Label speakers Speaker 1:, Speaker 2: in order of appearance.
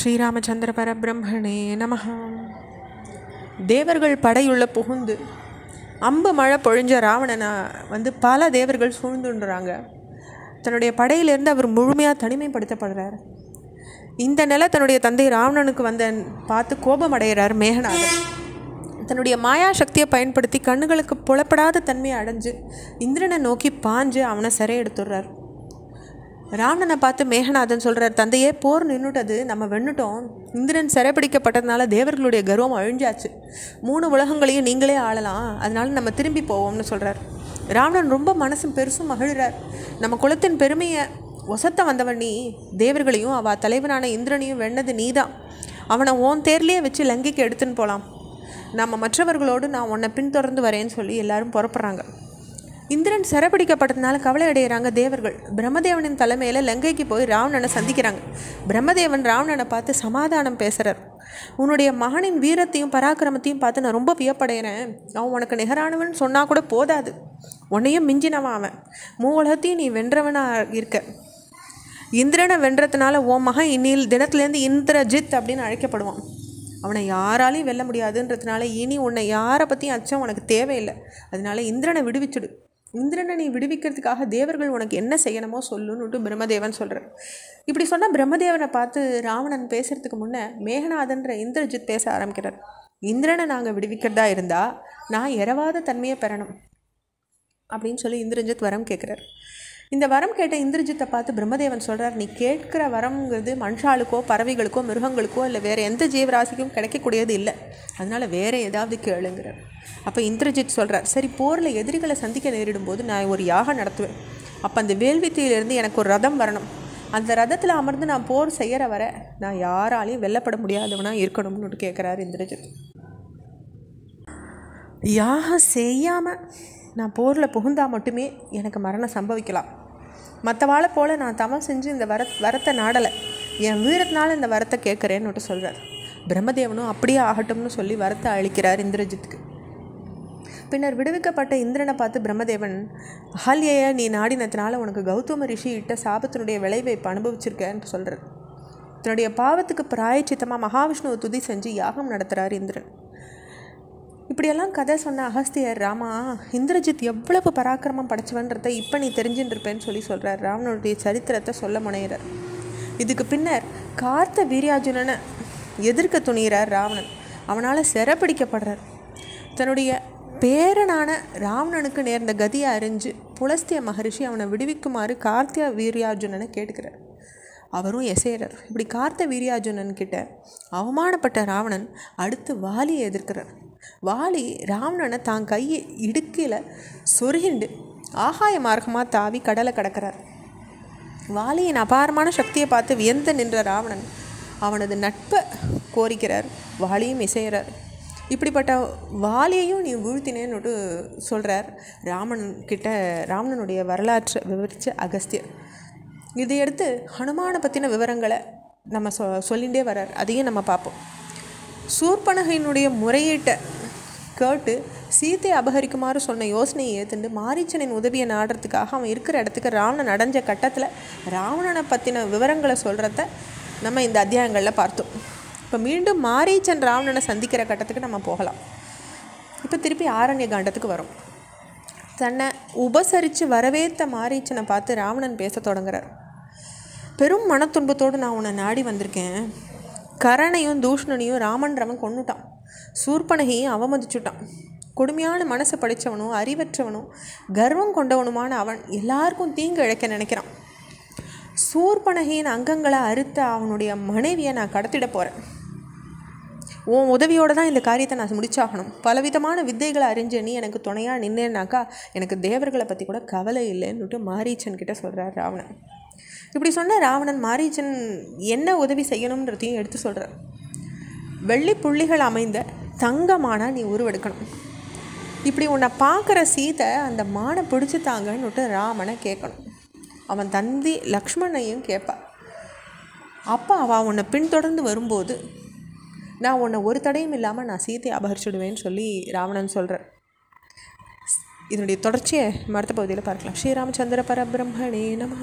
Speaker 1: ஸ்ரீராமச்சந்திர பரபிரம்மணே நமஹ. தேவர்கள் படையுள்ள புகுந்து அம்பு மழை பொழிஞ்ச ராவணனை பல தேவர்கள் சூழ்ந்துன்றாங்க. தன்னுடைய படையிலேருந்து அவர் முழுமையாக தனிமைப்படுத்தப்படுறார். இந்த நிலை தன்னுடைய தந்தை ராவணனுக்கு பார்த்து கோபம் அடைகிறார் மேகநாதன். தன்னுடைய மாயா சக்தியை பயன்படுத்தி கண்ணுகளுக்கு புலப்படாத தன்மையை அடைஞ்சு இந்திரனை நோக்கி பாஞ்சு அவனை சிறை எடுத்துடுறார். ராவணனை பார்த்து மேகநாதன் சொல்கிறார், தந்தையே, போர் நின்றுட்டது, நம்ம வென்னுட்டோம். இந்திரன் சிறைப்பிடிக்கப்பட்டதுனால தேவர்களுடைய கர்வம் அழிஞ்சாச்சு. 3 உலகங்களையும் நீங்களே ஆளலாம், அதனால நம்ம திரும்பி போவோம்னு சொல்கிறார். ராவணன் ரொம்ப மனசும் பெருசும் மகிழ்கிறார். நம்ம குலத்தின் பெருமையை ஒசத்த வந்தவன் நீ, தேவர்களையும் அவள் தலைவனான இந்திரனையும் வெண்ணது நீதான். அவனை ஓன் தேர்லேயே வச்சு லங்கைக்கு எடுத்துன்னு போகலாம். நம்ம மற்றவர்களோடு நான் உன்னை பின்தொடர்ந்து வரேன்னு சொல்லி எல்லாரும் புறப்படுறாங்க. இந்திரன் சிறைப்பிடிக்கப்பட்டதுனால கவலை அடைகிறாங்க தேவர்கள். பிரம்மதேவனின் தலைமையில் லங்கைக்கு போய் ராவணனை சந்திக்கிறாங்க. பிரம்மதேவன் ராவணனை பார்த்து சமாதானம் பேசுகிறார். உன்னுடைய மகனின் வீரத்தையும் பராக்கிரமத்தையும் பார்த்து நான் ரொம்ப வியப்படைகிறேன். அவன் உனக்கு நிகரானவன் சொன்னால் கூட போதாது, உன்னையும் மிஞ்சினவன் அவன். 3 உலகத்தையும் நீ வென்றவனாக இருக்க. இந்திரனை வென்றதுனால உன் மகன் இன்னில் தினத்துலேருந்து இந்திரஜித் அப்படின்னு அழைக்கப்படுவான். அவனை யாராலையும் வெல்ல முடியாதுன்றதுனால இனி உன்னை யாரை பற்றியும் அச்சம் உனக்கு தேவையில்லை. அதனால இந்திரனை விடுவிச்சுடு. இந்திரனை நீ விடுவிக்கிறதுக்காக தேவர்கள் உனக்கு என்ன செய்யணுமோ சொல்லுன்னுட்டு பிரம்மதேவன் சொல்கிறார். இப்படி சொன்னால் பிரம்மதேவனை பார்த்து ராவணன் பேசுகிறதுக்கு முன்னே மேகநாதன்ற இந்திரஜித் பேச ஆரம்பிக்கிறார். இந்திரனை நாங்கள் விடுவிக்கிறதா இருந்தால் நான் இரவாத தன்மையை பெறணும் அப்படின்னு சொல்லி இந்திரஜித் வரம் கேட்குறார். இந்த வரம் கேட்ட இந்திரஜித்தை பார்த்து பிரம்மதேவன் சொல்கிறார், நீ கேட்குற வரம்ங்கிறது மனுஷாளுக்கோ பறவைகளுக்கோ மிருகங்களுக்கோ இல்லை வேறு எந்த ஜீவராசிக்கும் கிடைக்கக்கூடியது இல்லை, அதனால் வேறு ஏதாவது கேளுங்கிறார். அப்போ இந்திரஜித் சொல்கிறார், சரி, போரில் எதிரிகளை சந்திக்க நேரிடும் போது நான் ஒரு யாகம் நடத்துவேன். அப்போ அந்த வேள்வித்தியிலேருந்து எனக்கு ஒரு ரதம் வரணும். அந்த ரதத்தில் அமர்ந்து நான் போர் செய்கிற வர நான் யாராலையும் வெல்லப்பட முடியாதவனாக இருக்கணும்னு கேட்குறாரு இந்திரஜித். யாகம் செய்யாமல் நான் போரில் புகுந்தால் மட்டுமே எனக்கு மரணம் சம்பவிக்கலாம். மற்றவாளை போல் நான் தவம் செஞ்சு இந்த வரத்தை நாடலை, என் வீரத்தினால இந்த வரத்தை கேட்குறேன்னு சொல்கிறார். பிரம்மதேவனும் அப்படியே ஆகட்டும்னு சொல்லி வரத்தை அளிக்கிறார் இந்திரஜித்துக்கு. பின்னர் விடுவிக்கப்பட்ட இந்திரனை பார்த்து பிரம்மதேவன், அகல்யையை நீ நாடினத்தினால உனக்கு கௌதம ரிஷி இட்ட சாபத்தினுடைய விளைவை இப்போ அனுபவிச்சிருக்கேன்னு சொல்கிறார். தன்னுடைய பாவத்துக்கு பிராயச்சித்தமாக மகாவிஷ்ணுவை துதி செஞ்சு யாகம் நடத்துகிறார் இந்திரன். இப்படியெல்லாம் கதை சொன்ன அகஸ்தியர், ராமா, இந்திரஜித் எவ்வளவு பராக்கிரமம் படைச்சவன்றதை இப்போ நீ தெரிஞ்சுட்டுருப்பேன்னு சொல்லி சொல்கிறார். ராவணனுடைய சரித்திரத்தை சொல்ல முனைகிறார். இதுக்கு பின்னர் கார்த்த வீரியார்ஜுனனை எதிர்க்க துணிகிறார் ராவணன். அவனால் சிறைப்பிடிக்கப்படுறார். தன்னுடைய பேரனான ராவணனுக்கு நேர்ந்த கதியை அறிஞ்சு புலஸ்திய மகரிஷி அவனை விடுவிக்குமாறு கார்த்திய வீரியார்ஜுனனை கேட்கிறார். அவரும் எசைகிறார். இப்படி கார்த்த வீரியார்ஜுனன் கிட்ட அவமானப்பட்ட ராவணன் அடுத்து வாலியை எதிர்க்கிறார். வாலி ராவணனை தான் கையை இடுக்கில் சொருகிண்டு ஆகாய மார்க்கமாக தாவி கடலை கடக்கிறார். வாலியின் அபாரமான சக்தியை பார்த்து வியந்து நின்ற ராவணன் அவனது நட்பை கோரிக்கிறார். வாலியும் இசைகிறார். இப்படிப்பட்ட வாலியையும் நீ வீழ்த்தினேன்னு சொல்கிறார் ராவணனுடைய வரலாற்றை விவரித்த அகஸ்தியர். இதையடுத்து ஹனுமானை பற்றின விவரங்களை நம்ம சொல்லிகிட்டே வர்றார். அதையும் நம்ம பார்ப்போம். சூர்பனகையினுடைய முறையீட்டை கேட்டு சீத்தையை அபகரிக்குமாறு சொன்ன யோசனையை ஏற்றுண்டு மாரீச்சனின் உதவியை நாடுறதுக்காக அவன் இருக்கிற இடத்துக்கு ராவணன் அடைஞ்ச கட்டத்தில் ராவணனை பற்றின விவரங்களை சொல்கிறத நம்ம இந்த அத்தியாயங்களில் பார்த்தோம். இப்போ மீண்டும் மாரீச்சன் ராவணனை சந்திக்கிற கட்டத்துக்கு நம்ம போகலாம். இப்போ திருப்பி ஆரண்ய காண்டத்துக்கு வரும். தன்னை உபசரித்து வரவேற்ற மாரீச்சனை பார்த்து ராவணன் பேச தொடங்குறார். பெரும் மனத்துன்பத்தோடு நான் உன்னை நாடி வந்திருக்கேன். கரணையும் தூஷ்ணனையும் ராமன்றவன் கொன்னுட்டான். சூர்பனகையும் அவமதிச்சுட்டான். கொடுமையான மனசை படித்தவனும் அறிவற்றவனும் கர்வம் கொண்டவனுமான அவன் எல்லாருக்கும் தீங்கு இழைக்க நினைக்கிறான். சூர்பனகையின் அங்கங்களை அறுத்த அவனுடைய மனைவியை நான் கடத்திட போகிறேன். உன் உதவியோடு தான் இந்த காரியத்தை நான் முடிச்சாகணும். பலவிதமான வித்தைகளை அறிஞ்ச நீ எனக்கு துணையாக நின்னேன்னாக்கா எனக்கு தேவர்களை பற்றி கூட கவலை இல்லைன்னுட்டு மாரீச்சன் கிட்ட சொல்கிறார் ராவணன். இப்படி சொன்ன ராவணன் மாரீச்சன் என்ன உதவி செய்யணுன்றதையும் எடுத்து சொல்கிறார். வெள்ளி புள்ளிகள் அமைந்த தங்கமானா நீ உருவெடுக்கணும். இப்படி உன்னை பார்க்குற சீதை அந்த மானை பிடிச்சி தாங்கன்னுட்டு ராமனை கேட்கணும். அவன் தந்தி லக்ஷ்மணையும் கேட்பாள். அப்போ அவள் உன்னை பின்தொடர்ந்து வரும்போது நான் உன்னை ஒரு தடையும் இல்லாமல் நான் சீதையை அபகரிச்சுடுவேன்னு சொல்லி ராவணன் சொல்கிறார். இதனுடைய தொடர்ச்சியை அடுத்த பகுதியில் பார்க்கலாம். ஸ்ரீராமச்சந்திர பரபிரம்மணே நமஹ.